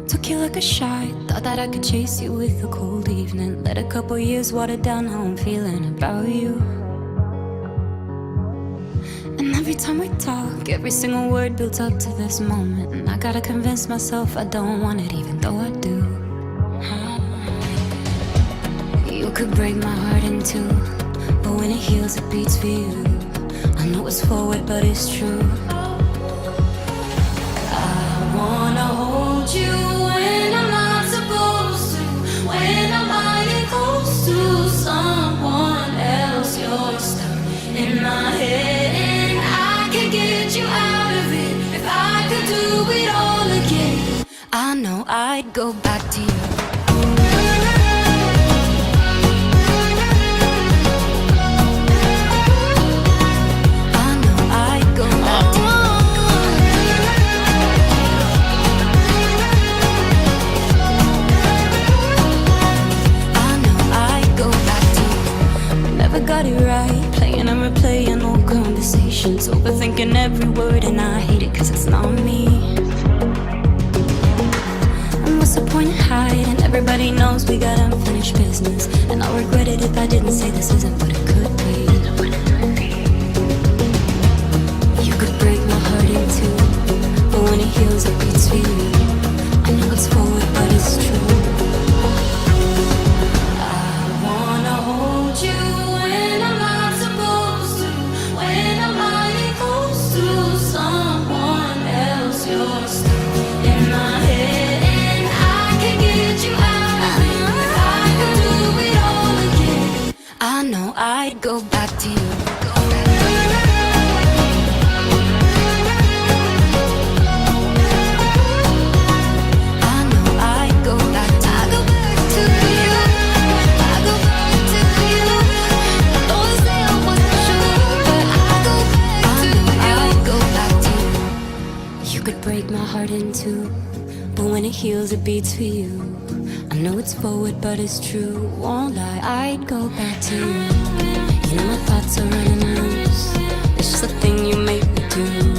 Took you like a shot, thought that I could chase you with a cold evening. Let a couple years water down how I'm feeling about you. And every time we talk, every single word builds up to this moment. And I gotta convince myself I don't want it, even though I do. You could break my heart in two, but when it heals, it beats for you. I know it's forward, but it's true. I wanna hold you when I'm not supposed to, when I'm lying close to someone else. You're stuck in my head and I can get you out of it. If I could do it all again, I know I'd go back to you. Got it right, playing and replaying old conversations, overthinking every word, and I hate it cause it's not me. And what's the point in hiding? Everybody knows we got unfinished business, and I'll regret it if I didn't say this isn't what it could be. You could break my heart in two, but when it heals it beats for you. I know it's forward but it's true. I wanna hold you when I'm not supposed to, when I'm lying close to someone else. You're stuck in my head and I can get you out of it. If I could do it all again, I know I'd go back to you. Break my heart in two, but when it heals it beats for you. I know it's forward but it's true, won't lie, I'd go back to you. You know my thoughts are running loose, it's just a thing you make me do.